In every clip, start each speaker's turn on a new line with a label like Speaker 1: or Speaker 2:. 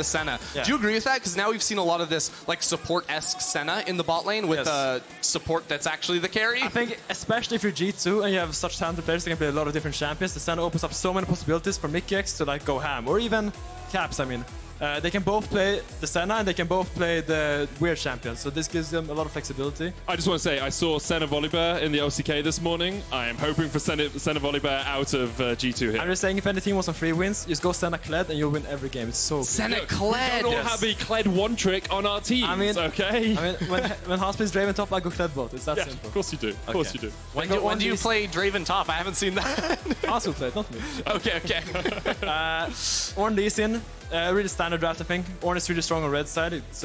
Speaker 1: the Senna.
Speaker 2: Yeah.
Speaker 1: Do you agree with that? Because now we've seen a lot of this like support-esque Senna in the bot lane with support that's actually the carry.
Speaker 2: I think especially if you're G2 and you have such talented players that can play a lot of different champions, the Senna opens up so many possibilities for Mykix to like go ham, or even Caps, I mean. They can both play the Senna and they can both play the weird champion, so this gives them a lot of flexibility.
Speaker 3: I just want to say, I saw Senna Volibear in the LCK this morning. I am hoping for Senna Volibear out of G2 here.
Speaker 2: I'm just saying, if any team wants some free wins, just go Senna Kled and you'll win every game. It's so good.
Speaker 1: Senna Kled!
Speaker 3: We don't have a Kled one trick on our teams, okay?
Speaker 2: I mean, when Hans plays Draven top, I go Kled bot. It's that simple.
Speaker 3: Of course you do. Of course you do.
Speaker 1: When do you play Draven top? I haven't seen that.
Speaker 2: Hans will play it, not me.
Speaker 1: Okay.
Speaker 2: Ornn Lee Sin. Really standard draft, I think. Ornn is really strong on red side. It's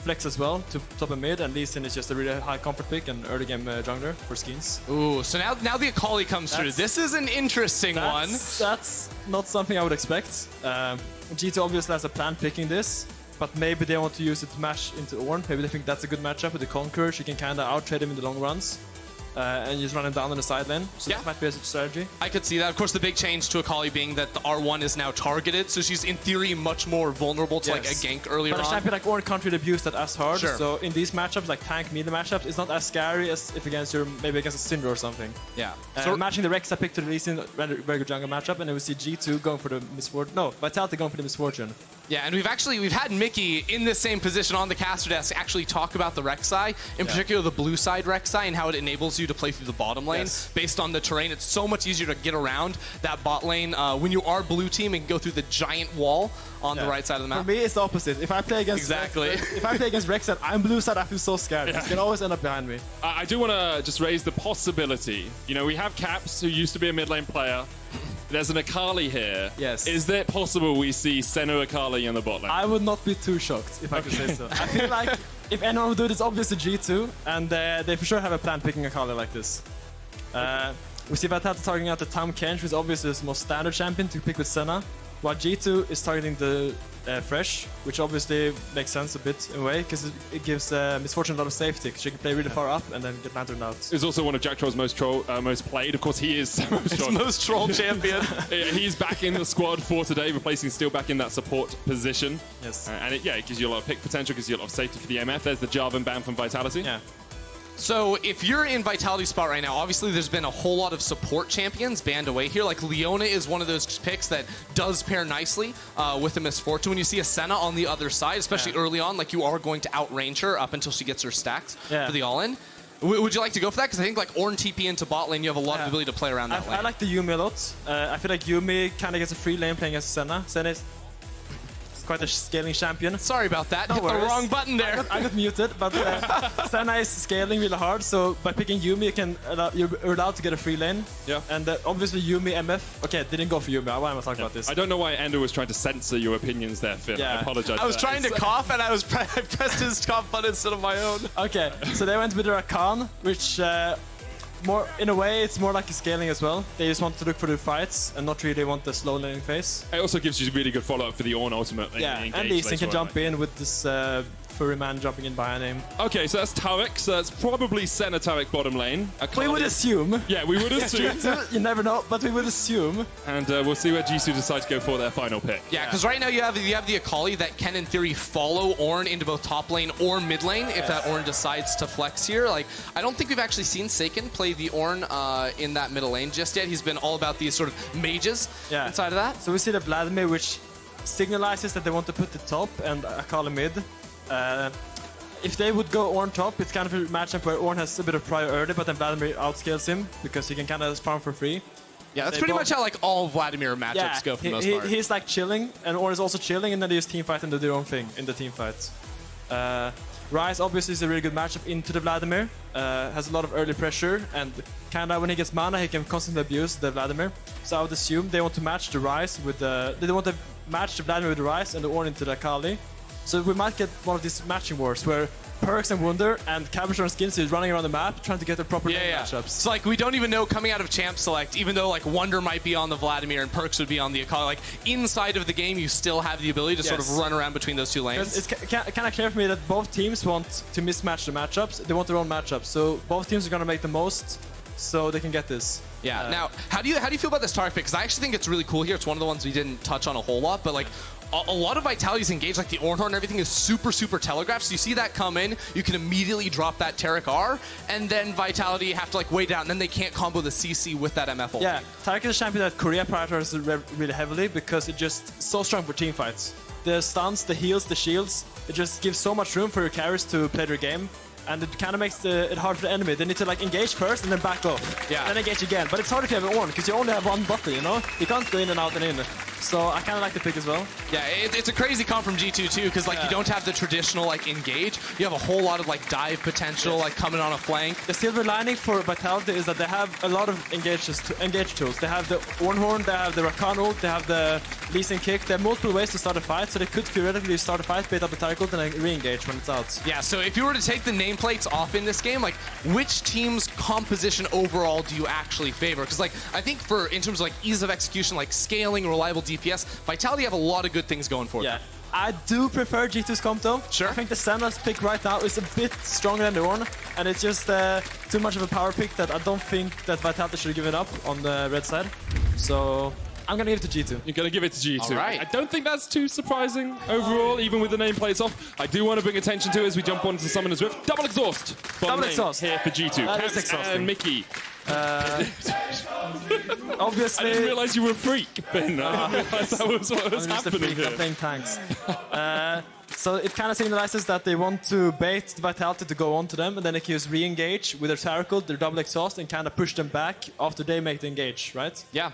Speaker 2: flex as well to top and mid, and Lee Sin is just a really high comfort pick and early game jungler for Skeanz.
Speaker 1: Ooh, so now the Akali comes through. This is an interesting one.
Speaker 2: That's not something I would expect. G2 obviously has a plan picking this, but maybe they want to use it to mash into Ornn. Maybe they think that's a good matchup with the Conqueror. She can kind of out-trade him in the long runs. And just run him down on the side lane. So that might be a strategy.
Speaker 1: I could see that. Of course, the big change to Akali being that the R1 is now targeted, so she's in theory much more vulnerable to like a gank earlier on.
Speaker 2: But a champion like Ornn can't really abuse that as hard.
Speaker 1: Sure.
Speaker 2: So in these matchups, like tank melee matchups, it's not as scary as if against maybe against a Syndra or something.
Speaker 1: Yeah.
Speaker 2: So matching the Rek'Sai pick to the Lee Sin, very good jungle matchup, and then we see G2 going for the misfortune. No, Vitality going for the misfortune.
Speaker 1: Yeah, and we've had Mickey in the same position on the caster desk actually talk about the Rek'Sai, in particular the blue side Rek'Sai, and how it enables you to play through the bottom lane based on the terrain. It's so much easier to get around that bot lane when you are blue team and go through the giant wall on the right side of the map.
Speaker 2: For me, it's the opposite. If I play against if I play against Rek'Sai, I'm blue side, I feel so scared. He can always end up behind me.
Speaker 3: I do want to just raise the possibility. You know, we have Caps, who used to be a mid lane player. There's an Akali here.
Speaker 2: Yes.
Speaker 3: Is it possible we see Senna Akali in the bot lane?
Speaker 2: I would not be too shocked, if I could say so. I feel like if anyone would do it, it's obviously G2, and they for sure have a plan picking Akali like this. We see Vitality targeting out the Tahm Kench, which is obviously the most standard champion to pick with Senna, while G2 is targeting the Fresh, which obviously makes sense a bit in a way, because it gives Misfortune a lot of safety, because she can play really far up and then get lanterned out.
Speaker 3: He's also one of Jack Troll's most played. Of course, he is
Speaker 1: most troll champion.
Speaker 3: He's back in the squad for today, replacing Steelback in that support position.
Speaker 2: Yes.
Speaker 3: And it gives you a lot of pick potential, gives you a lot of safety for the MF. There's the Jarvan ban from Vitality.
Speaker 2: Yeah.
Speaker 1: So if you're in Vitality's spot right now, obviously there's been a whole lot of support champions banned away here. Like Leona is one of those picks that does pair nicely with the Misfortune. When you see a Senna on the other side, especially early on, like you are going to outrange her up until she gets her stacked for the all-in. Would you like to go for that? Because I think like Ornn TP into bot lane, you have a lot of ability to play around that lane.
Speaker 2: I like the Yuumi a lot. I feel like Yuumi kind of gets a free lane playing against Senna. Senna is quite a scaling champion.
Speaker 1: Sorry about that. Hit the wrong button there.
Speaker 2: I got muted, but Senna is scaling really hard, so by picking Yuumi, you're allowed to get a free lane.
Speaker 3: Yeah.
Speaker 2: And obviously Yuumi MF. Okay, didn't go for Yuumi. Why am I talking about this?
Speaker 3: I don't know why Ender was trying to censor your opinions there, Finn. I apologize.
Speaker 1: I was trying to cough, and I pressed his cough button instead of my own.
Speaker 2: Okay, so they went with the Rakan, which more in a way it's more like a scaling as well. They just want to look for the fights and not really want the slow laning phase.
Speaker 3: It also gives you really good follow-up for the Ornn ultimately.
Speaker 2: Yeah, and Lee Sin can jump in with this furry man jumping in behind him.
Speaker 3: Okay, so that's Taric. So that's probably Senna Taric bottom lane.
Speaker 2: We would assume.
Speaker 3: Yeah, we would assume.
Speaker 2: You never know, but we would assume.
Speaker 3: And we'll see where G2 decide to go for their final pick.
Speaker 1: Yeah, because right now you have the Akali that can in theory follow Ornn into both top lane or mid lane if that Ornn decides to flex here. Like, I don't think we've actually seen Saken play the Ornn in that middle lane just yet. He's been all about these sort of mages inside of that.
Speaker 2: So we see the Vladimir, which signalizes that they want to put the top and Akali mid. If they would go Ornn top, it's kind of a matchup where Ornn has a bit of prior early, but then Vladimir outscales him because he can kind of farm for free.
Speaker 1: Yeah, that's pretty much how like all Vladimir matchups go for the most part.
Speaker 2: He's like chilling, and Ornn is also chilling, and then they just team fight and do their own thing in the team fights. Ryze obviously is a really good matchup into the Vladimir. Has a lot of early pressure, and kind of when he gets mana, he can constantly abuse the Vladimir. So I would assume they want to match the Ryze with the. They want to match the Vladimir with the Ryze and the Ornn into the Akali. So we might get one of these matching wars where PerkZ and Wunder and Cabochard and Skeanz is running around the map trying to get the proper matchups.
Speaker 1: It's like we don't even know coming out of Champ Select, even though like Wunder might be on the Vladimir and PerkZ would be on the Akali, like inside of the game you still have the ability to sort of run around between those two lanes.
Speaker 2: It's kind of clear for me that both teams want to mismatch the matchups. They want their own matchups. So both teams are going to make the most so they can get this.
Speaker 1: Yeah. Now, how do you feel about this Taric pick? Because I actually think it's really cool here. It's one of the ones we didn't touch on a whole lot, but like a lot of Vitality's engaged, like the Ornn and everything is super telegraphed. So you see that come in, you can immediately drop that Taric R, and then Vitality have to like way down, and then they can't combo the CC with that MF ult.
Speaker 2: Yeah, Taric is a champion that Korea prioritizes really heavily because it's just so strong for team fights. The stuns, the heals, the shields, it just gives so much room for your carries to play their game. And it kind of makes it hard for the enemy. They need to like engage first and then back off.
Speaker 1: Yeah.
Speaker 2: And then engage again. But it's hard if you have an Ornn because you only have one button, you know? You can't go in and out and in. So I kind of like the pick as well.
Speaker 1: Yeah, it's a crazy comp from G2 too, because like you don't have the traditional like engage. You have a whole lot of like dive potential, like coming on a flank.
Speaker 2: The silver lining for Vitality is that they have a lot of engage tools. They have the Ornn, they have the Rakan ult, they have the Lee Sin kick. They have multiple ways to start a fight, so they could theoretically start a fight, bait up a Taric ult, and then re-engage when it's out.
Speaker 1: Yeah, so if you were to take the nameplates off in this game, like which team's composition overall do you actually favor? Because like I think in terms of like ease of execution, like scaling, reliable DPS, Vitality have a lot of good things going for them.
Speaker 2: I do prefer G2's comp though.
Speaker 1: Sure.
Speaker 2: I think the Senna's pick right now is a bit stronger than the Ornn, and it's just too much of a power pick that I don't think that Vitality should give it up on the red side. So I'm gonna give it to G2.
Speaker 3: You're going to give it to G2.
Speaker 1: All right.
Speaker 3: I don't think that's too surprising overall, even with the nameplates off. I do want to bring attention to as we jump onto Summoner's Rift. Double exhaust.
Speaker 2: Double exhaust.
Speaker 3: Here for G2.
Speaker 2: That is
Speaker 3: Caps
Speaker 2: exhausting.
Speaker 3: and Mickey.
Speaker 2: Obviously,
Speaker 3: I didn't realize you were a freak, Ben. I didn't realize that was what was
Speaker 2: I'm just a
Speaker 3: happening
Speaker 2: freak. I'm
Speaker 3: here.
Speaker 2: playing tanks. So it kind of signifies that they want to bait Vitality to go on to them, and then they can use re-engage with their Taric ult, their double exhaust, and kind of push them back after they make the engage, right?
Speaker 1: Yeah.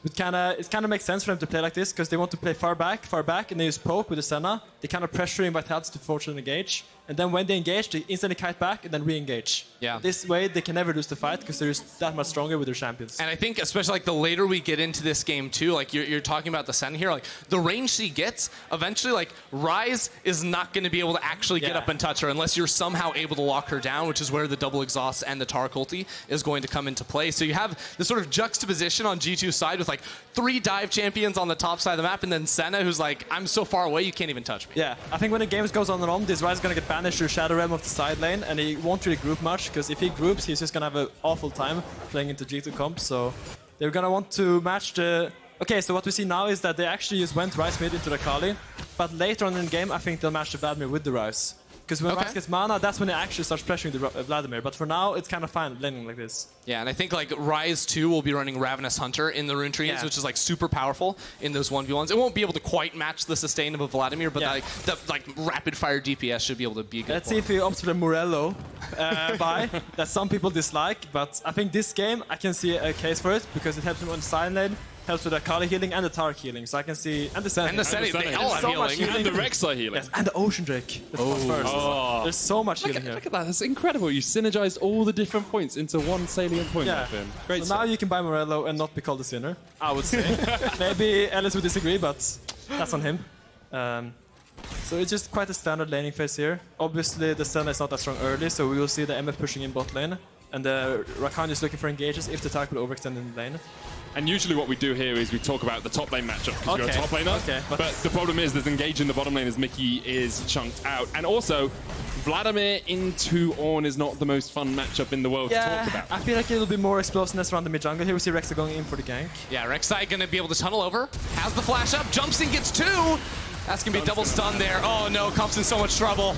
Speaker 2: It kind of makes sense for them to play like this because they want to play far back, and they use poke with the Senna. They kind of pressuring Vitality to force an engage, and then when they engage, they instantly kite back and then re-engage.
Speaker 1: Yeah.
Speaker 2: This way, they can never lose the fight because they're just that much stronger with their champions.
Speaker 1: And I think especially like the later we get into this game too, like you're talking about the Senna here, like the range she gets, eventually like Ryze is not going to be able to actually get up and touch her unless you're somehow able to lock her down, which is where the double exhaust and the Taric ulti is going to come into play. So you have this sort of juxtaposition on G2's side with like 3 dive champions on the top side of the map, and then Senna who's like, I'm so far away you can't even touch me.
Speaker 2: Yeah, I think when the game goes on and on, this Ryze is going to get banished to Shadow Realm of the side lane, and he won't really group much, because if he groups, he's just going to have an awful time playing into G2 comp, so they're going to want to match the... Okay, so what we see now is that they actually just went Ryze mid into the Akali, but later on in the game, I think they'll match the Vladimir with the Ryze. Because when Ryze gets mana, that's when it actually starts pressuring the Vladimir, but for now, it's kind of fine laning like this.
Speaker 1: Yeah, and I think like Ryze 2 will be running Ravenous Hunter in the rune trees, which is like super powerful in those 1v1s. It won't be able to quite match the sustain of a Vladimir, but like the rapid fire DPS should be able to be good.
Speaker 2: Let's see if he opts for the Morello buy that some people dislike, but I think this game I can see a case for it because it helps him on the side lane, helps with the Akali healing and the Taric healing, so I can see, and the Senna.
Speaker 1: And the Senna, they all have
Speaker 2: so much
Speaker 1: healing.
Speaker 2: healing.
Speaker 3: And the Rek'Sai healing.
Speaker 2: Yes, and the Ocean Drake. There's so much healing here.
Speaker 3: Look at that, that's incredible. You synergized all the different points into one salient point.
Speaker 2: Yeah.
Speaker 3: Great
Speaker 2: So
Speaker 3: stuff.
Speaker 2: now you can buy Morello and not be called a sinner, I would say. Maybe Ellis would disagree, but that's on him. So it's just quite a standard laning phase here. Obviously the Senna is not that strong early, so we will see the MF pushing in bot lane, and the Rakan is looking for engages if the Taric will overextend in the lane.
Speaker 3: And usually what we do here is we talk about the top lane matchup because you're a top laner. But the problem is there's engage in the bottom lane as Mickey is chunked out. And also, Vladimir into Ornn is not the most fun matchup in the world to talk about.
Speaker 2: I feel like it'll be more explosiveness around the mid jungle. Here we see Rek'Sai going in for the gank.
Speaker 1: Yeah, Rek'Sai gonna be able to tunnel over, has the flash up, jumps in, gets 2! That's gonna be double stun there. Oh no, Comp's in so much trouble.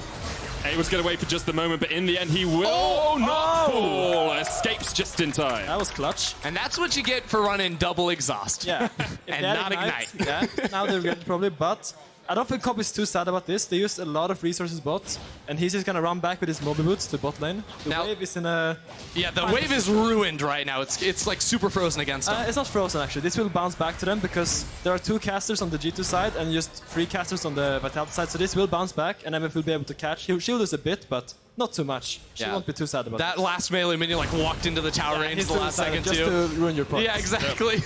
Speaker 3: He was going to wait for just a moment, but in the end he will not fall. Escapes just in time.
Speaker 2: That was clutch.
Speaker 1: And that's what you get for running double exhaust.
Speaker 2: Yeah.
Speaker 1: And not ignite.
Speaker 2: Yeah, now they're good probably, but I don't think Comp is too sad about this. They used a lot of resources bot, and he's just gonna run back with his Moby Boots to bot lane. The wave is in a...
Speaker 1: Yeah, the wave is ruined right now. It's like super frozen against them.
Speaker 2: It's not frozen actually. This will bounce back to them because there are 2 casters on the G2 side and just 3 casters on the Vitality side, so this will bounce back and MF will be able to catch. She'll lose a bit, but not too much. She won't be too sad about
Speaker 1: that. That last melee minion like walked into the tower range the last second
Speaker 2: just
Speaker 1: too.
Speaker 2: to ruin your points.
Speaker 1: Yeah, exactly.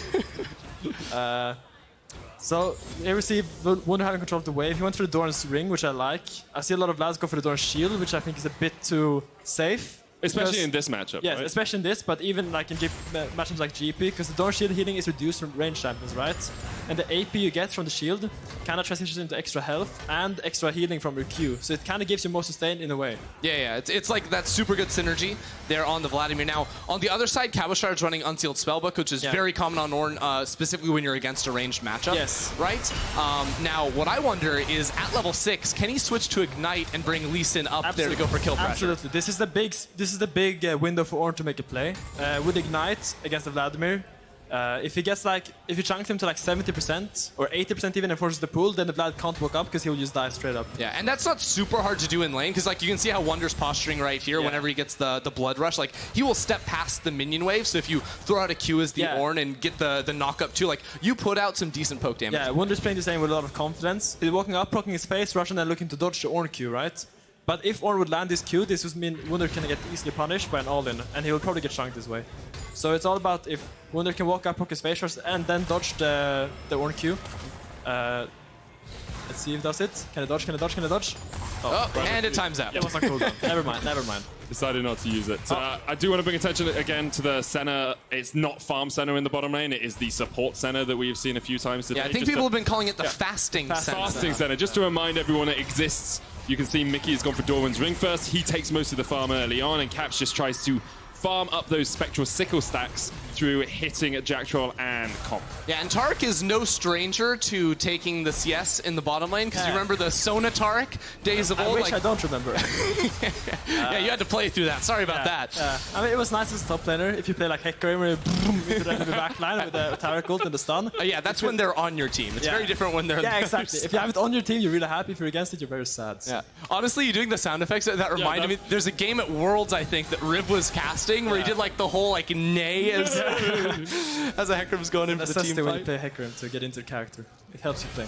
Speaker 2: So here we see Wunder having control of the wave. He went for the Doran's ring, which I like. I see a lot of lads go for the Doran's shield, which I think is a bit too safe.
Speaker 3: Especially in this matchup,
Speaker 2: yes,
Speaker 3: right?
Speaker 2: especially in this, but even like in matchups like GP, because the Dawn shield healing is reduced from range champions, right? And the AP you get from the shield kind of transitions into extra health and extra healing from your Q, so it kind of gives you more sustain in a way.
Speaker 1: Yeah, it's like that super good synergy there on the Vladimir. Now, on the other side, Cabochard's running Unsealed Spellbook, which is very common on Ornn, specifically when you're against a ranged matchup.
Speaker 2: Yes.
Speaker 1: Right? Now, what I wonder is, at level 6, can he switch to Ignite and bring Lee Sin up there to go for kill pressure?
Speaker 2: Absolutely. This is the big window for Ornn to make a play. With Ignite against the Vladimir, if you chunk him to like 70% or 80% even and forces the pool, then the Vlad can't walk up because he will just die straight up.
Speaker 1: Yeah, and that's not super hard to do in lane, because like you can see how Wunder's posturing right here whenever he gets the blood rush. Like, he will step past the minion wave, so if you throw out a Q as the Ornn and get the knock up too, like, you put out some decent poke damage.
Speaker 2: Yeah, Wunder's playing the same with a lot of confidence. He's walking up, proccing his face, rushing and looking to dodge the Ornn Q, right? But if Ornn would land this Q, this would mean Wunder can get easily punished by an all-in, and he will probably get chunked this way. So it's all about if Wunder can walk up, proc his face rush, and then dodge the Ornn Q. Let's see if it does it. Can it dodge? Can it dodge? Can it dodge?
Speaker 1: Oh, and it times out.
Speaker 2: It was on cooldown. Never mind, never mind.
Speaker 3: Decided not to use it. I do want to bring attention again to the Senna. It's not farm Senna in the bottom lane. It is the support Senna that we've seen a few times today.
Speaker 1: Yeah, I think people have been calling it the fasting Senna.
Speaker 3: Fasting Senna. Just to remind everyone it exists. You can see Mickey has gone for Dorwan's Ring first. He takes most of the farm early on, and Caps just tries to farm up those Spectral Sickle stacks through hitting at Jack Troll and Comp.
Speaker 1: Yeah, and Taric is no stranger to taking the CS in the bottom lane, because you remember the Sona Taric days of old?
Speaker 2: I wish I don't remember.
Speaker 1: Yeah, you had to play through that. Sorry about that.
Speaker 2: I mean, it was nice as a top laner if you play like Hecarim where you boom into the back line with the Taric ult and the stun.
Speaker 1: Yeah, that's when they're on your team. It's very different when they're
Speaker 2: exactly. If you have it on your team, you're really happy. If you're against it, you're very sad. So.
Speaker 1: Yeah. Honestly, you doing the sound effects, that reminded me, there's a game at Worlds, I think, that Rib was casting, where he did like the whole like neigh as a Hecarim's going in for the team fight.
Speaker 2: When you play Hecarim to get into character. It helps you play.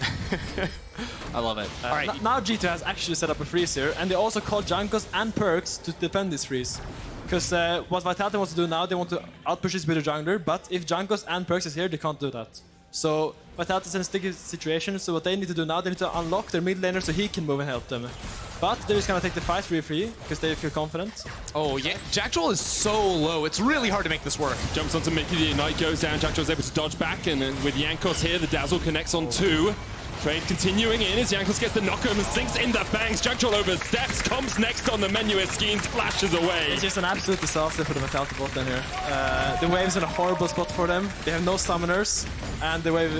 Speaker 1: I love it. All right.
Speaker 2: Now G2 has actually set up a freeze here, and they also called Jankos and PerkZ to defend this freeze. Because what Vitality wants to do now, they want to outpush this with a jungler, but if Jankos and PerkZ is here, they can't do that. So Vitality's in a sticky situation, so what they need to do now, they need to unlock their mid laner so he can move and help them. But they're just gonna take the fight free because they feel confident.
Speaker 1: Oh yeah, Jack Troll is so low, it's really hard to make this work.
Speaker 3: Jumps onto Mickey, the Ignite goes down, Jack Troll's able to dodge back, and then with Jankos here, the Dazzle connects on 2. Trade continuing in as Jankos gets the knock home and sinks in the banks. Jack Troll oversteps, comes next on the menu as Skeanz flashes away.
Speaker 2: It's just an absolute disaster for the Vitality bot down here. The wave's in a horrible spot for them. They have no summoners, and the wave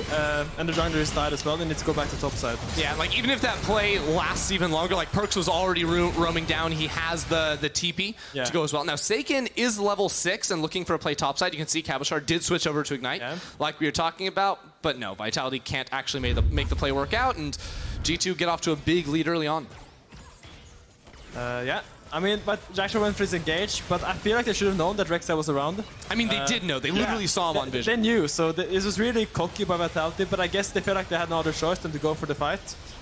Speaker 2: and the jungler is died as well. They need to go back to top side.
Speaker 1: Yeah, like even if that play lasts even longer, like PerkZ was already roaming down. He has the TP to go as well. Now Saken is level 6 and looking for a play topside. You can see Cabochard did switch over to Ignite, like we were talking about. But no, Vitality can't actually make the play work out, and G2 get off to a big lead early on.
Speaker 2: Yeah, I mean, but Jack Troll went for his engage, but I feel like they should have known that Rek'Sai was around.
Speaker 1: I mean, they did know. They literally saw him on vision.
Speaker 2: They knew, so it was really cocky by Vitality, but I guess they felt like they had no other choice than to go for the fight.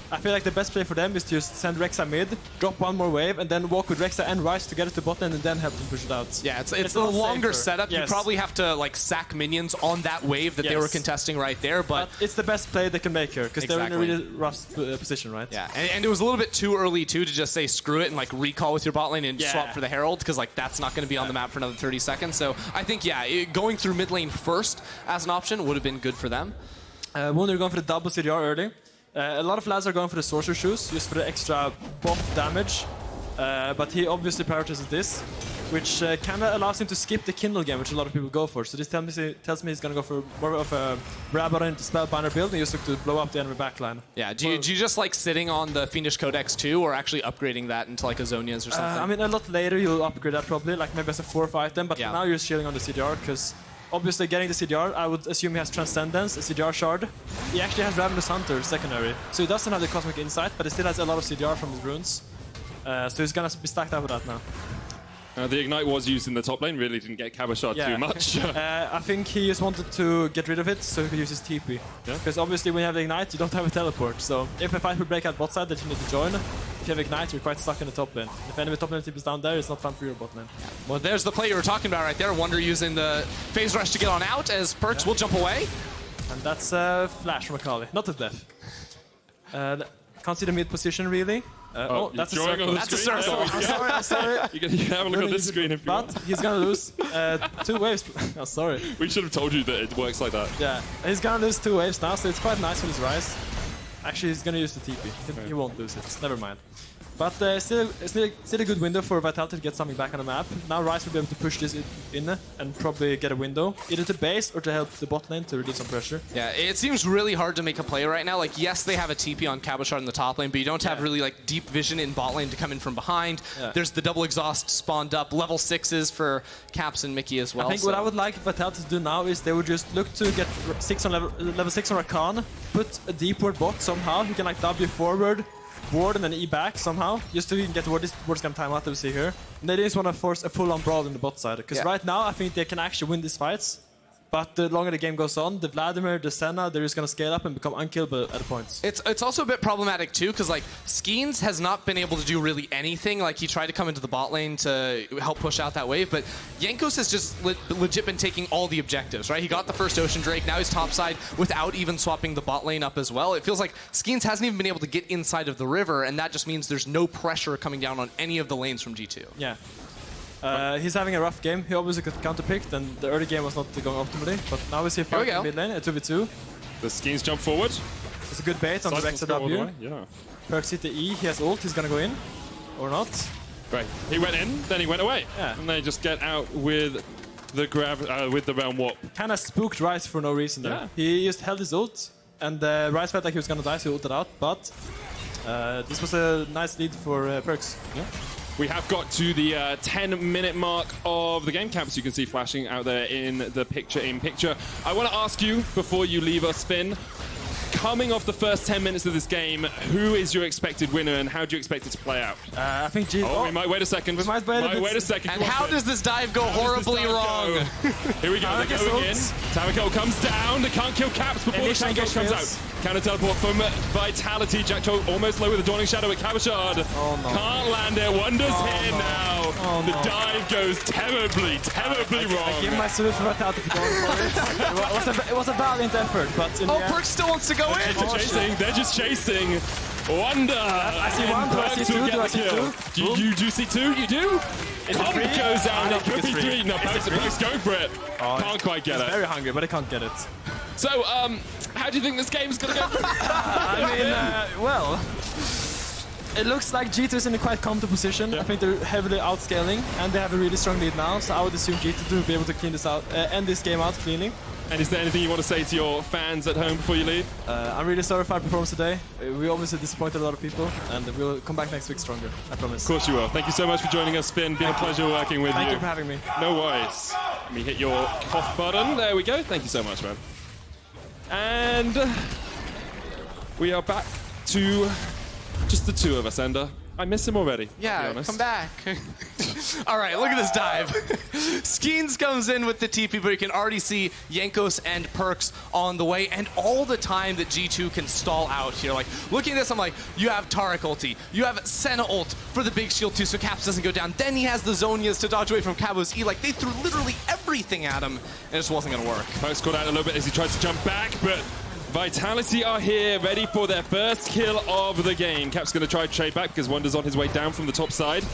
Speaker 2: I feel like the best play for them is to just send Rek'Sai mid, drop one more wave, and then walk with Rek'Sai and Ryze together to bot lane and then help them push it out.
Speaker 1: Yeah, it's a longer setup. You probably have to like sack minions on that wave that they were contesting right there, but
Speaker 2: it's the best play they can make here because they're in a really rough position, right?
Speaker 1: Yeah, and it was a little bit too early too to just say screw it and like recall with your bot lane and swap for the Herald, because like that's not going to be on the map for another 30 seconds. So I think going through mid lane first as an option would have been good for them.
Speaker 2: Wunder going for the double CDR early. A lot of lads are going for the Sorcerer Shoes, just for the extra buff damage. But he obviously prioritizes this, which kind of allows him to skip the Kindle game, which a lot of people go for. So this tells me he's going to go for more of a grab into Spellbinder build and just look to blow up the enemy backline.
Speaker 1: Yeah, do you just like sitting on the Fiendish Codex too, or actually upgrading that into like a Zonia's or something?
Speaker 2: I mean, a lot later you'll upgrade that probably, like maybe as a 4 or 5 item, but for now you're shielding on the CDR, because obviously getting the CDR, I would assume he has Transcendence, a CDR shard. He actually has Ravenous Hunter, secondary. So he doesn't have the Cosmic Insight, but he still has a lot of CDR from his runes. So he's gonna be stacked up with that now.
Speaker 3: The Ignite was used in the top lane, really didn't get Cabochard too much.
Speaker 2: I think he just wanted to get rid of it so he could use his TP. Because obviously when you have the Ignite, you don't have a teleport. So if a fight would break out bot side that you need to join, if you have Ignite, you're quite stuck in the top lane. If enemy top lane TP is down there, it's not fun for your bot lane.
Speaker 1: Well, there's the play you were talking about right there. Wunder using the phase rush to get on out as PerkZ will jump away.
Speaker 2: And that's Flash from Akali, not to death. Can't see the mid position really. Oh, that's a
Speaker 3: drawing
Speaker 2: circle.
Speaker 3: on the
Speaker 1: That's a
Speaker 3: screen?
Speaker 1: circle.
Speaker 2: I'm sorry.
Speaker 3: You can have a look at this screen if you
Speaker 2: But
Speaker 3: want.
Speaker 2: he's gonna lose 2 waves. Oh, sorry.
Speaker 3: We should have told you that it works like that.
Speaker 2: Yeah, he's gonna lose 2 waves now, so it's quite nice with his Ryze. Actually, he's gonna use the TP. He won't lose it. Never mind. But still a good window for Vitality to get something back on the map. Now Ryze will be able to push this in and probably get a window, either to base or to help the bot lane to reduce some pressure.
Speaker 1: Yeah, it seems really hard to make a play right now. Like, yes, they have a TP on Cabochard in the top lane, but you don't have really like deep vision in bot lane to come in from behind.
Speaker 2: Yeah.
Speaker 1: There's the double exhaust spawned up, level 6s for Caps and Mickey as well.
Speaker 2: I think what I would like Vitality to do now is they would just look to get level 6 on Rakan, put a deep ward bot somehow. He can like W forward, ward and then E back somehow, just to get ward's gonna time out that we see here. And they just want to force a full-on brawl in the bot side, because right now I think they can actually win these fights. But the longer the game goes on, the Vladimir, the Senna, they're just gonna scale up and become unkillable at points.
Speaker 1: It's also a bit problematic too, because like Skeanz has not been able to do really anything. Like he tried to come into the bot lane to help push out that wave, but Jankos has just legit been taking all the objectives, right? He got the first Ocean Drake, now he's topside without even swapping the bot lane up as well. It feels like Skeanz hasn't even been able to get inside of the river, and that just means there's no pressure coming down on any of the lanes from G2.
Speaker 2: Yeah. He's having a rough game. He obviously got counterpicked, and the early game was not going optimally. But now we see a fight in the mid lane, a 2v2.
Speaker 3: The Skeanz jump forward.
Speaker 2: It's a good bait on the Rek'Sai W.
Speaker 3: Yeah.
Speaker 2: PerkZ E, he has ult, he's gonna go in. Or not.
Speaker 3: Right. He went in, then he went away.
Speaker 2: Yeah.
Speaker 3: And they just get out with the with the round warp.
Speaker 2: Kinda spooked Ryze for no reason there.
Speaker 3: Yeah.
Speaker 2: He just held his ult, and Ryze felt like he was gonna die, so he ulted out. But this was a nice lead for PerkZ.
Speaker 3: Yeah. We have got to the 10-minute mark of the game. Caps, you can see flashing out there in the picture-in-picture. I want to ask you, before you leave us, Finn, coming off the first 10 minutes of this game, who is your expected winner and how do you expect it to play out?
Speaker 2: I think G2...
Speaker 3: Oh, we might wait a second.
Speaker 2: We might wait a
Speaker 3: second.
Speaker 1: And how does this dive go horribly wrong?
Speaker 3: Here we go, they're going in. Taric comes down, they can't kill Caps before the Jankos comes out. Counter teleport from Vitality. Jackto almost low with the Dawning Shadow at Cabochard.
Speaker 2: Oh, no.
Speaker 3: Can't land it. Wunder's here now.
Speaker 2: Oh,
Speaker 3: the
Speaker 2: no.
Speaker 3: dive goes terribly wrong.
Speaker 2: I give my salute for Vitality for going for it. It was a valiant effort, but in the end...
Speaker 1: PerkZ still wants to go in!
Speaker 3: They're just chasing. Wunder!
Speaker 2: I see one, do I see two? Do I see two?
Speaker 3: Do you see two? You do? Comp goes down. It could be three. No, PerkZ going for it. Can't quite get it.
Speaker 2: Very hungry, but I can't get it.
Speaker 3: So, how do you think this game's going to go?
Speaker 2: I mean, well, it looks like G2 is in a quite comfortable position. I think they're heavily outscaling, and they have a really strong lead now. So I would assume G2 will be able to clean this out, end this game out cleanly.
Speaker 3: And is there anything you want to say to your fans at home before you leave?
Speaker 2: I'm really sorry for our performance today. We obviously disappointed a lot of people, and we'll come back next week stronger. I promise.
Speaker 3: Of course you will. Thank you so much for joining us, Finn. Been a pleasure working with you.
Speaker 2: Thank you for having me.
Speaker 3: No worries. Let me hit your cough button. There we go. Thank you so much, man. And we are back to just the two of us, Ender. I miss him already. To be honest.
Speaker 1: Come back. All right, look at this dive. Skeanz comes in with the TP, but you can already see Jankos and PerkZ on the way, and all the time that G2 can stall out here. Like, looking at this, I'm like, you have Taric ulti, you have Senna ult for the big shield too, so Caps doesn't go down. Then he has the Zonias to dodge away from Cabo's E. Like, they threw literally everything at him, and it just wasn't gonna work.
Speaker 3: PerkZ caught out a little bit as he tries to jump back, but Vitality are here, ready for their first kill of the game. Cap's going to try to trade back because Wunder's on his way down from the top side.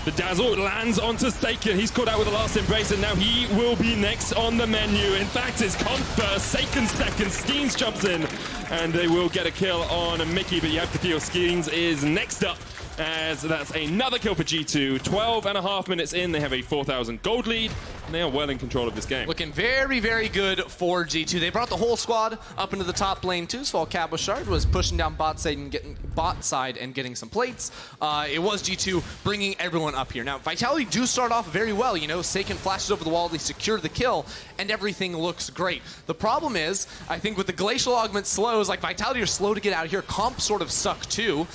Speaker 3: The dazzle lands onto Saken. He's caught out with the last embrace, and now he will be next on the menu. In fact, it's Conf first, Saken second, Skeanz jumps in, and they will get a kill on Mickey, but you have to feel Skeanz is next up, as that's another kill for G2. 12.5 minutes in, they have a 4,000 gold lead, and they are well in control of this game.
Speaker 1: Looking very, very good for G2. They brought the whole squad up into the top lane too, so while Cabochard was pushing down bot side and getting some plates, it was G2 bringing everyone up here. Now, Vitality do start off very well. You know, Saken flashes over the wall, they secure the kill, and everything looks great. The problem is, I think with the Glacial Augment slows, like Vitality are slow to get out of here. Comp sort of suck too.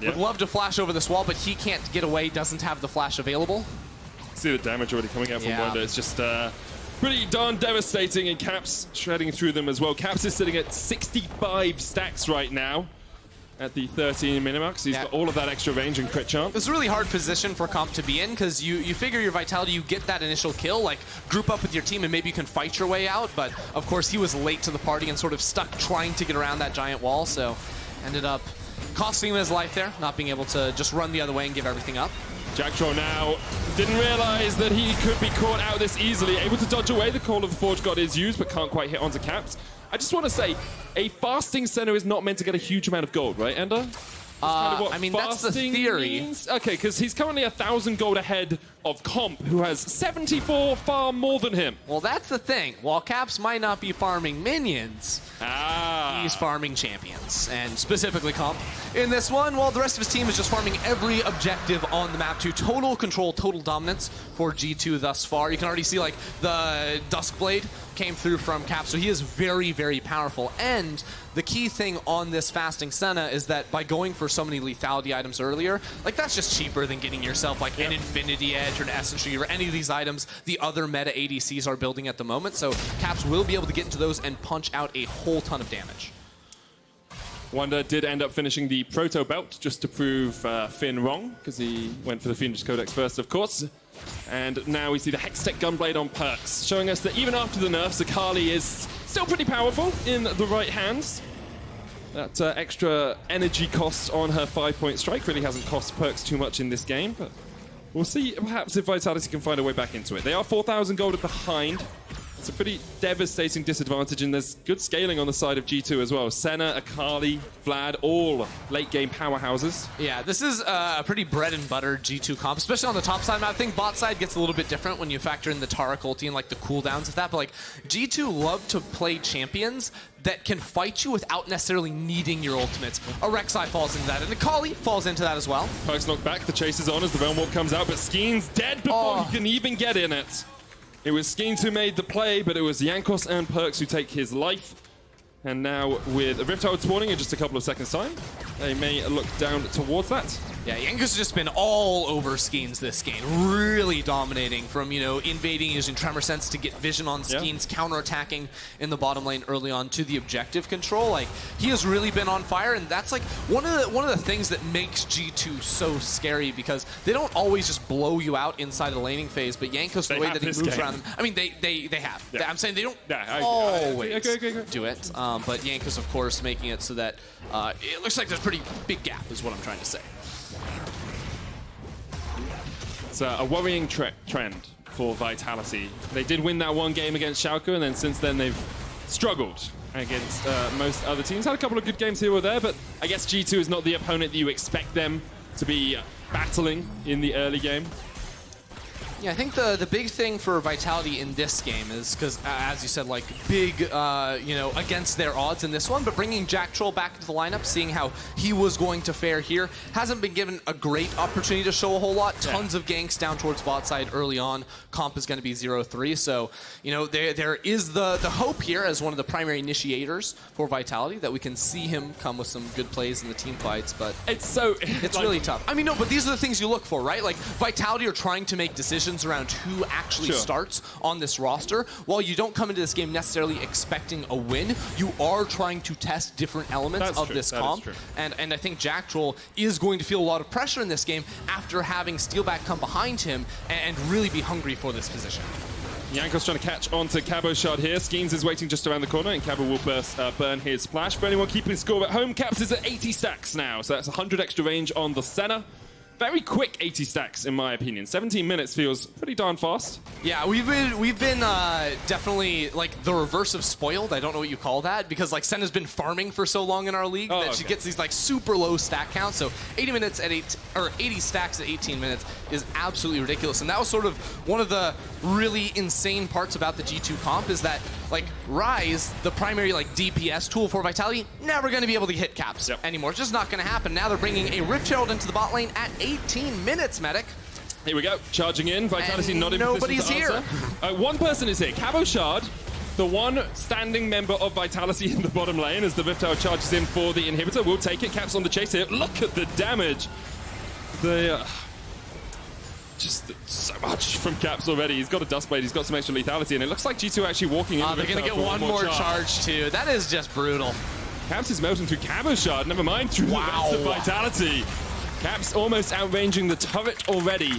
Speaker 1: Would love to flash over this wall, but he can't get away, doesn't have the flash available.
Speaker 3: See the damage already coming out from Wunder. It's just pretty darn devastating, and Caps shredding through them as well. Caps is sitting at 65 stacks right now at the 13-minute mark, so he's got all of that extra range and crit chance.
Speaker 1: It's a really hard position for Comp to be in, because you figure your Vitality, you get that initial kill, like group up with your team and maybe you can fight your way out, but of course he was late to the party and sort of stuck trying to get around that giant wall, so ended up costing him his life there, not being able to just run the other way and give everything up.
Speaker 3: Jankos now didn't realize that he could be caught out this easily. Able to dodge away. The Call of the Forge God is used, but can't quite hit onto Caps. I just want to say, a fasting Senna is not meant to get a huge amount of gold, right, Ender?
Speaker 1: I mean, that's the theory.
Speaker 3: Means. Okay, because he's currently 1,000 gold ahead of Comp, who has 74 far more than him.
Speaker 1: Well, that's the thing. While Caps might not be farming minions, he's farming champions, and specifically Comp. In this one, while the rest of his team is just farming every objective on the map to total control, total dominance for G2 thus far. You can already see, like, the Duskblade came through from Caps, so he is very, very powerful. And the key thing on this fasting Senna is that by going for so many lethality items earlier, like, that's just cheaper than getting yourself, like, an Infinity Edge or an Essence Tree or any of these items the other meta ADCs are building at the moment. So Caps will be able to get into those and punch out a whole ton of damage.
Speaker 3: Wunder did end up finishing the Proto Belt just to prove Finn wrong, because he went for the Fiendish Codex first, of course. And now we see the Hextech Gunblade on PerkZ, showing us that even after the nerfs, Akali is still pretty powerful in the right hands. That extra energy cost on her 5-point strike really hasn't cost PerkZ too much in this game, but we'll see perhaps if Vitality can find a way back into it. They are 4,000 gold behind. It's a pretty devastating disadvantage, and there's good scaling on the side of G2 as well. Senna, Akali, Vlad, all late-game powerhouses.
Speaker 1: Yeah, this is a pretty bread-and-butter G2 comp, especially on the top side. I think bot side gets a little bit different when you factor in the Taric ulti and, like, the cooldowns of that, but, like, G2 love to play champions that can fight you without necessarily needing your ultimates. A Rek'Sai falls into that, and Akali falls into that as well.
Speaker 3: PerkZ knocked back, the chase is on as the Realm Walk comes out, but Skeanz dead before he can even get in it. It was Skeanz who made the play, but it was Jankos and PerkZ who take his life. And now with a Rift Herald spawning in just a couple of seconds' time, they may look down towards that.
Speaker 1: Yeah, Jankos has just been all over Skeanz this game, really dominating from, you know, invading using Tremor Sense to get vision on Skeanz, counterattacking in the bottom lane early on to the objective control. Like, he has really been on fire, and that's like one of the things that makes G2 so scary, because they don't always just blow you out inside of the laning phase, but Jankos, the way that he moves around them, I mean, they have. Yeah. I'm saying they don't always do it. But Jankos, of course, making it so that it looks like there's a pretty big gap, is what I'm trying to say.
Speaker 3: It's a worrying trend for Vitality. They did win that one game against Schalke, and then since then they've struggled against most other teams. Had a couple of good games here or there, but I guess G2 is not the opponent that you expect them to be battling in the early game.
Speaker 1: Yeah, I think the big thing for Vitality in this game is, because, as you said, like, big, you know, against their odds in this one, but bringing Jack Troll back into the lineup, seeing how he was going to fare here, hasn't been given a great opportunity to show a whole lot. Tons of ganks down towards bot side early on. Comp is going to be 0-3, so, you know, there is the hope here as one of the primary initiators for Vitality that we can see him come with some good plays in the team fights, but it's like, really tough. I mean, no, but these are the things you look for, right? Like, Vitality are trying to make decisions around who actually starts on this roster. While you don't come into this game necessarily expecting a win, you are trying to test different elements of this comp. And I think Jack Troll is going to feel a lot of pressure in this game after having Steelback come behind him and really be hungry for this position.
Speaker 3: Jankos trying to catch onto Cabochard here. Skeanz is waiting just around the corner, and Cabo will burn his splash. For anyone keeping score at home, Caps is at 80 stacks now, so that's 100 extra range on the Senna. Very quick 80 stacks, in my opinion. 17 minutes feels pretty darn fast.
Speaker 1: Yeah, we've been definitely like the reverse of spoiled. I don't know what you call that, because like Senna's been farming for so long in our league that she gets these like super low stack counts. So 80 minutes at 80 stacks at 18 minutes is absolutely ridiculous. And that was sort of one of the really insane parts about the G2 comp, is that like Ryze, the primary like DPS tool for Vitality, never going to be able to hit Caps anymore. It's just not going to happen. Now they're bringing a Rift Herald into the bot lane at 18 minutes, Medic.
Speaker 3: Here we go, charging in. Vitality
Speaker 1: and
Speaker 3: not in
Speaker 1: nobody's
Speaker 3: position to
Speaker 1: here.
Speaker 3: One person is here, Cabochard, the one standing member of Vitality in the bottom lane as the Rift Herald charges in for the inhibitor. We'll take it. Caps on the chase here. Look at the damage. Just so much from Caps already. He's got a Dustblade, he's got some extra lethality, and it looks like G2 actually walking in.
Speaker 1: They're going to get one more charge too. That is just brutal.
Speaker 3: Caps is melting through Cabochard, never mind through the rest of Vitality. Caps almost outranging the turret already.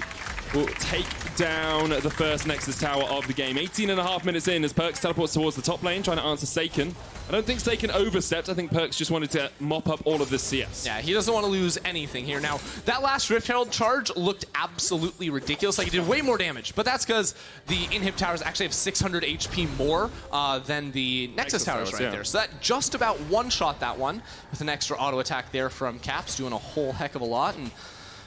Speaker 3: will take down the first Nexus tower of the game. 18.5 minutes in as PerkZ teleports towards the top lane, trying to answer Saken. I don't think Saken overstepped. I think PerkZ just wanted to mop up all of this CS.
Speaker 1: Yeah, he doesn't want to lose anything here. Now, that last Rift Herald charge looked absolutely ridiculous. Like, he did way more damage, but that's because the inhib towers actually have 600 HP more than the Nexus towers right there. So that just about one-shot that one with an extra auto attack there from Caps, doing a whole heck of a lot. And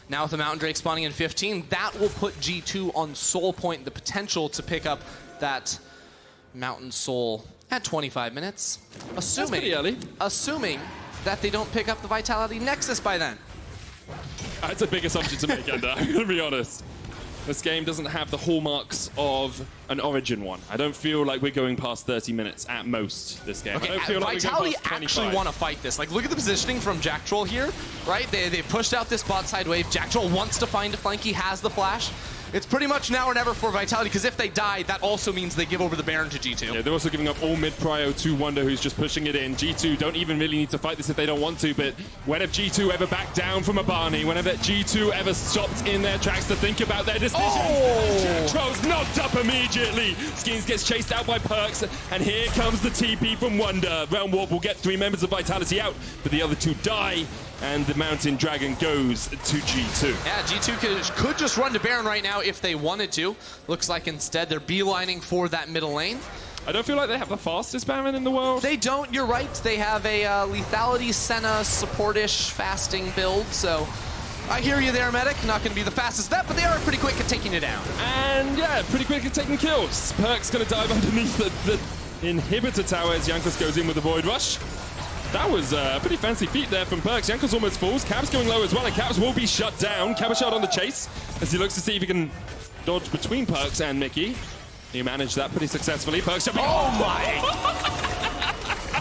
Speaker 1: now with the Mountain Drake spawning in 15, that will put G2 on Soul Point, the potential to pick up that Mountain Soul at 25 minutes. Assuming that they don't pick up the Vitality Nexus by then.
Speaker 3: That's a big assumption to make, Ender. I'm going to be honest. This game doesn't have the hallmarks of an Origin one. I don't feel like we're going past 30 minutes at most this game.
Speaker 1: Okay,
Speaker 3: I don't feel like
Speaker 1: Vitality
Speaker 3: we're going past
Speaker 1: actually want to fight this. Like, look at the positioning from Jack Troll here, right? They pushed out this bot side wave. Jack Troll wants to find a flank. He has the flash. It's pretty much now or never for Vitality, because if they die, that also means they give over the Baron to G2.
Speaker 3: Yeah, they're also giving up all mid-prio to Wunder, who's just pushing it in. G2 don't even really need to fight this if they don't want to, but when have G2 ever backed down from a Barney? When have G2 ever stopped in their tracks to think about their decisions?
Speaker 1: Oh!
Speaker 3: Troll's knocked up immediately. Skeanz gets chased out by PerkZ, and here comes the TP from Wunder. Realm Warp will get 3 members of Vitality out, but the other 2 die. And the Mountain Dragon goes to G2.
Speaker 1: Yeah, G2 could just run to Baron right now if they wanted to. Looks like instead they're beelining for that middle lane.
Speaker 3: I don't feel like they have the fastest Baron in the world.
Speaker 1: They don't, you're right. They have a lethality, Senna, support-ish, fasting build, so I hear you there, Medic. Not going to be the fastest that, but they are pretty quick at taking it down.
Speaker 3: And yeah, pretty quick at taking kills. PerkZ going to dive underneath the inhibitor tower as Jankos goes in with the Void Rush. That was a pretty fancy feat there from PerkZ. Jankos almost falls. Caps going low as well, and Caps will be shut down. Cabochard on the chase as he looks to see if he can dodge between PerkZ and Mickey. He managed that pretty successfully. PerkZ jumping.
Speaker 1: Oh my!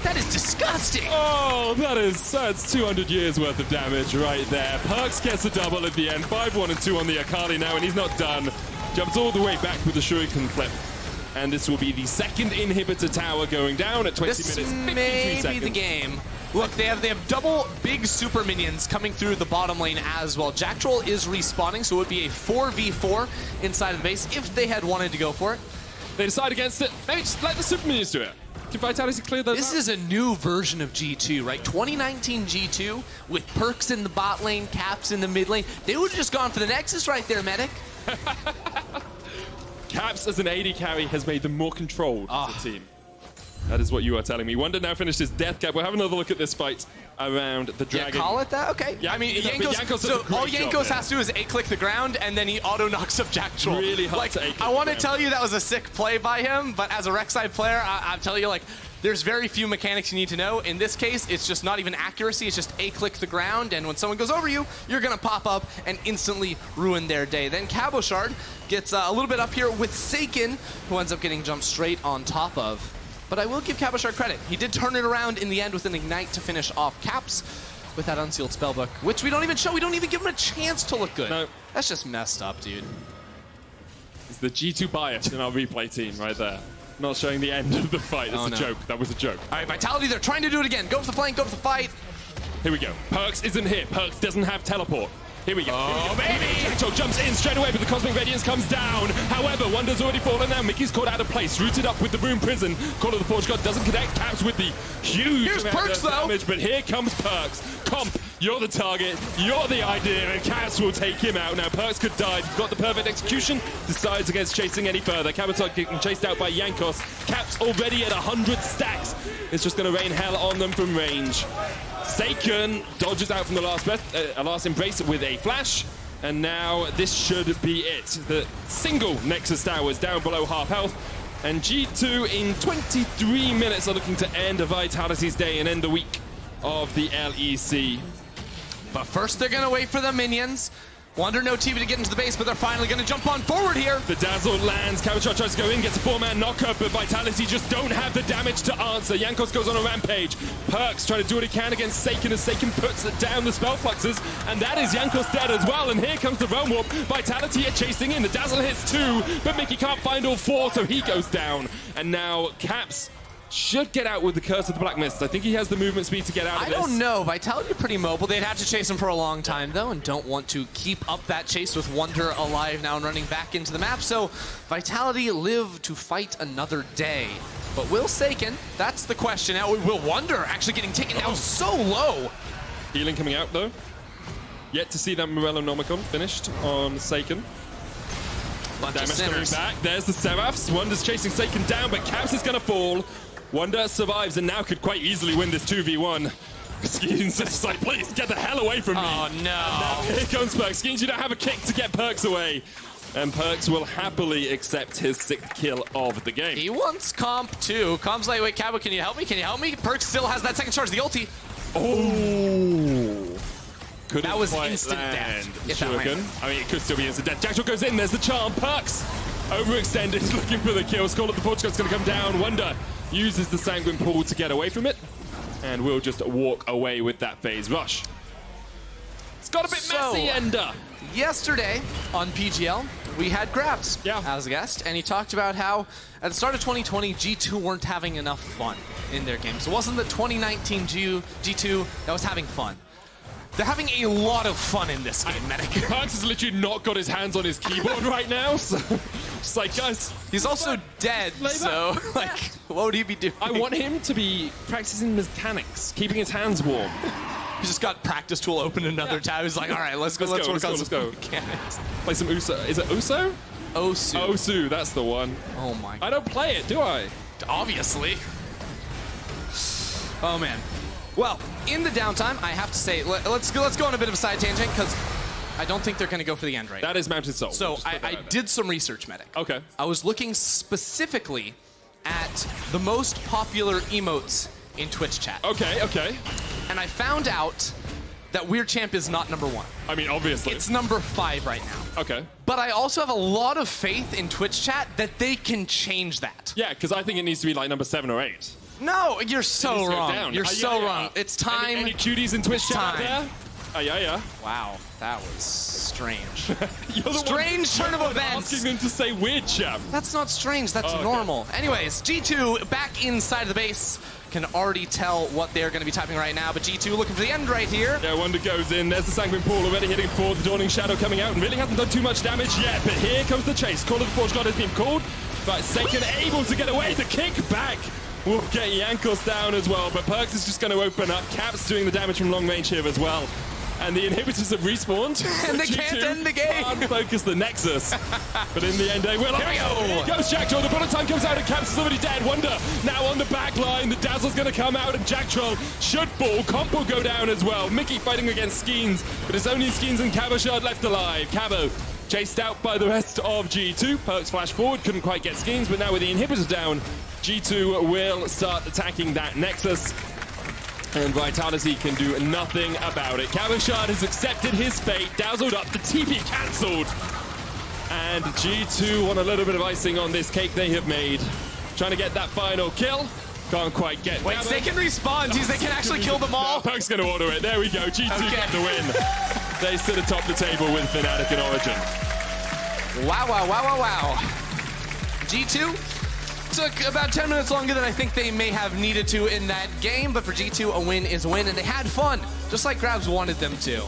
Speaker 1: That is disgusting!
Speaker 3: Oh, that's 200 years worth of damage right there. PerkZ gets a double at the end. 5-1 and 2 on the Akali now, and he's not done. Jumps all the way back with the Shuriken flip. And this will be the second inhibitor tower going down at 20 minutes, 53
Speaker 1: may
Speaker 3: seconds.
Speaker 1: Be the game. Look, they have double big super minions coming through the bottom lane as well. Jack Troll is respawning, so it would be a 4v4 inside of the base if they had wanted to go for it.
Speaker 3: They decide against it. Maybe just let the super minions do it. Can Vitality clear those
Speaker 1: This
Speaker 3: out?
Speaker 1: is a new version of G2, right? 2019 G2 with PerkZ in the bot lane, Caps in the mid lane. They would have just gone for the Nexus right there, Medic.
Speaker 3: Caps as an AD carry has made them more controlled as a team. That is what you are telling me. Wunder now finished his death cap. We'll have another look at this fight around the Dragon.
Speaker 1: Yeah, call it that? Okay.
Speaker 3: Yeah,
Speaker 1: I mean,
Speaker 3: Jankos
Speaker 1: so all Jankos has to do is A-click the ground, and then he auto-knocks up Jack Troll.
Speaker 3: Really hard
Speaker 1: like,
Speaker 3: to A-click
Speaker 1: I want to
Speaker 3: the
Speaker 1: tell you that was a sick play by him, but as a Rek'Sai player, I'm telling you, like, there's very few mechanics you need to know. In this case, it's just not even accuracy. It's just A-click the ground, and when someone goes over you, you're going to pop up and instantly ruin their day. Then Cabochard gets a little bit up here with Saken, who ends up getting jumped straight on top of. But I will give Cabochard credit. He did turn it around in the end with an Ignite to finish off Caps with that Unsealed Spellbook, which we don't even show. We don't even give him a chance to look good.
Speaker 3: No.
Speaker 1: That's just messed up, dude.
Speaker 3: It's the G2 bias in our replay team right there. Not showing the end of the fight. That's a joke. That was a joke.
Speaker 1: All right, Vitality, they're trying to do it again. Go for the flank, go for the fight.
Speaker 3: Here we go. PerkZ isn't here. PerkZ doesn't have teleport. Here we go.
Speaker 1: Oh, baby!
Speaker 3: Jack Troll jumps in straight away, but the Cosmic Radiance comes down. However, Wunder's already fallen now. Mickey's caught out of place, rooted up with the Rune Prison. Call of the Forge God doesn't connect. Caps with the huge amount of damage, but here comes PerkZ. Comp, you're the target, you're the idea, and Caps will take him out. Now, PerkZ could die. Got the perfect execution, decides against chasing any further. Cabochard getting chased out by Jankos. Caps already at 100 stacks. It's just going to rain hell on them from range. Saken dodges out from the last embrace with a flash, and now this should be it. The single Nexus tower is down below half health, and G2 in 23 minutes are looking to end Vitality's day and end the week of the LEC.
Speaker 1: But first they're gonna wait for the minions. Wunder no TV to get into the base, but they're finally gonna jump on forward here.
Speaker 3: The Dazzle lands, Cabochard tries to go in, gets a 4-man knocker, but Vitality just don't have the damage to answer. Jankos goes on a rampage. PerkZ trying to do what he can against Saken as Saken puts down the spell fluxes, and that is Jankos dead as well, and here comes the Realm Warp. Vitality are chasing in, the Dazzle hits 2, but Mickey can't find all 4, so he goes down. And now Caps should get out with the Curse of the Black Mist. I think he has the movement speed to get out of this.
Speaker 1: I don't know. Vitality are pretty mobile. They'd have to chase him for a long time, though, and don't want to keep up that chase with Wunder alive now and running back into the map. So Vitality live to fight another day. But will Saken? That's the question. Now, will Wunder actually getting taken down so low?
Speaker 3: Healing coming out, though. Yet to see that Morellonomicon finished on Saken. Damage coming back. There's the Seraphs. Wunder's chasing Saken down, but Caps is going to fall. Wunder survives and now could quite easily win this 2v1. Skeanz just like, please get the hell away from me.
Speaker 1: Oh, no.
Speaker 3: Here comes PerkZ. Skeanz, you don't have a kick to get PerkZ away. And PerkZ will happily accept his 6th kill of the game.
Speaker 1: He wants comp, too. Comp's like, wait, Cabo, can you help me? Can you help me? PerkZ still has that second charge, the ulti.
Speaker 3: Oh. Couldn't
Speaker 1: that was
Speaker 3: quite
Speaker 1: instant
Speaker 3: land.
Speaker 1: death.
Speaker 3: I mean, it could still be instant death. Jackal goes in. There's the charm. PerkZ overextended, looking for the kill. Skull of the Portugal's going to come down. Wunder uses the Sanguine Pool to get away from it. And we'll just walk away with that phase rush. It's got a bit messy, Ender.
Speaker 1: Yesterday on PGL, we had Grabs as a guest, and he talked about how at the start of 2020, G2 weren't having enough fun in their games. It wasn't the 2019 G2 that was having fun. They're having a lot of fun in this game, Medic.
Speaker 3: PerkZ has literally not got his hands on his keyboard right now, so just like, guys.
Speaker 1: He's also dead, so like, what would he be doing?
Speaker 3: I want him to be practicing mechanics, keeping his hands warm.
Speaker 1: He just got practice tool open another tab. He's like, all right, let's go. Let's go.
Speaker 3: Play some Uso. Is it Uso?
Speaker 1: Osu.
Speaker 3: Osu, that's the one.
Speaker 1: Oh my.
Speaker 3: I don't play it, do I?
Speaker 1: Obviously. Oh man. Well, in the downtime, I have to say, let's go on a bit of a side tangent because I don't think they're going to go for the end right now.
Speaker 3: That is Mounted Soul.
Speaker 1: So I did some research, Medic.
Speaker 3: Okay.
Speaker 1: I was looking specifically at the most popular emotes in Twitch chat.
Speaker 3: Okay, okay.
Speaker 1: And I found out that Weird Champ is not #1.
Speaker 3: I mean, obviously.
Speaker 1: It's #5 right now.
Speaker 3: Okay.
Speaker 1: But I also have a lot of faith in Twitch chat that they can change that.
Speaker 3: Yeah, because I think it needs to be like #7 or 8.
Speaker 1: No, you're so wrong. You're so wrong. It's time.
Speaker 3: Any cuties in Twitch chat out there? Oh, yeah.
Speaker 1: Wow, that was strange.
Speaker 3: You're the
Speaker 1: strange turn of events.
Speaker 3: Asking them to say Weird Champ.
Speaker 1: That's not strange. That's normal. Anyways, G2 back inside the base. Can already tell what they're going to be typing right now, but G2 looking for the end right here.
Speaker 3: Yeah, Wunder goes in. There's the Sanguine Pool already hitting forward. The Dawning Shadow coming out and really hasn't done too much damage yet, but here comes the chase. Call of the Forge God has been called, but Saken able to get away. The kick back will get Jankos down as well, but PerkZ is just going to open up. Caps doing the damage from long range here as well. And the inhibitors have respawned.
Speaker 1: And they can't end the game.
Speaker 3: Can't focus the Nexus. But in the end, they will.
Speaker 1: Here we go.
Speaker 3: Here goes Jacktroll. The bullet time comes out and Caps is already dead. Wunder now on the back line. The Dazzle's going to come out and Jacktroll should fall. Comp will go down as well. Mykix fighting against Skeanz, but it's only Skeanz and Cabochard left alive. Cabo chased out by the rest of G2. PerkZ flash forward. Couldn't quite get Skeanz, but now with the inhibitors down, G2 will start attacking that Nexus. And Vitality can do nothing about it. Cabochard has accepted his fate, dazzled up, the TP cancelled. And G2 want a little bit of icing on this cake they have made. Trying to get that final kill. Can't quite get
Speaker 1: Wait, they can respawn. Jeez, they can actually kill them all.
Speaker 3: No, PerkZ going to order it. There we go. G2 got the win. They sit atop the table with Fnatic and Origin.
Speaker 1: Wow. G2 took about 10 minutes longer than I think they may have needed to in that game, but for G2, a win is a win, and they had fun, just like Grabs wanted them to.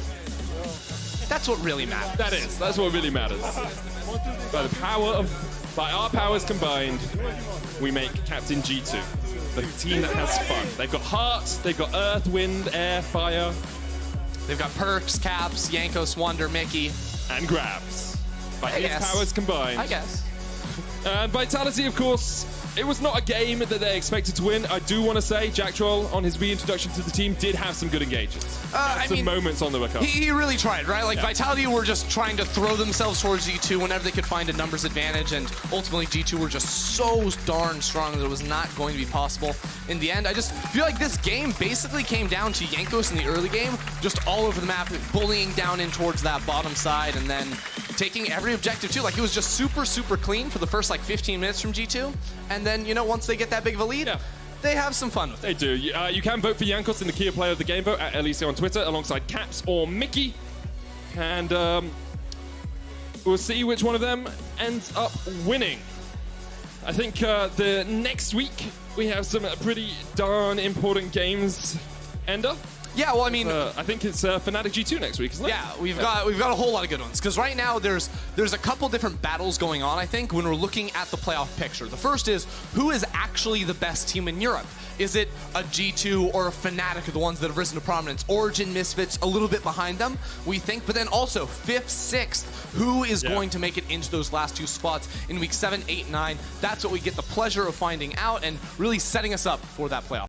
Speaker 1: That's what really matters.
Speaker 3: That's what really matters. By our powers combined, we make Captain G2, the team that has fun. They've got hearts, they've got earth, wind, air, fire.
Speaker 1: They've got PerkZ, Caps, Jankos, Wunder, Mickey.
Speaker 3: And Grabs. By his powers combined.
Speaker 1: I guess.
Speaker 3: And Vitality, of course, it was not a game that they expected to win. I do want to say, Jacktroll, on his reintroduction to the team, did have some good engagements. Some moments on the recovery.
Speaker 1: He really tried, right? Like, Vitality were just trying to throw themselves towards G2 whenever they could find a numbers advantage, and ultimately G2 were just so darn strong that it was not going to be possible in the end. I just feel like this game basically came down to Jankos in the early game, just all over the map, bullying down in towards that bottom side, and then taking every objective too. Like, it was just super, super clean for the first, like, 15 minutes from G2, and then, you know, once they get that big of a lead, they have some fun with it.
Speaker 3: They do. You can vote for Jankos in the Kia Player of the Game vote at LEC on Twitter, alongside Caps or Mickey. And we'll see which one of them ends up winning. I think the next week we have some pretty darn important games, Ender.
Speaker 1: Yeah, well, I mean,
Speaker 3: I think it's Fnatic G2 next week, isn't it?
Speaker 1: Yeah, we've got a whole lot of good ones. Because right now there's a couple different battles going on, I think, when we're looking at the playoff picture. The first is, who is actually the best team in Europe? Is it a G2 or a Fnatic, the ones that have risen to prominence? Origin, Misfits, a little bit behind them, we think. But then also, 5th, 6th, who is going to make it into those last 2 spots in week 7, 8, 9? That's what we get the pleasure of finding out and really setting us up for that playoff.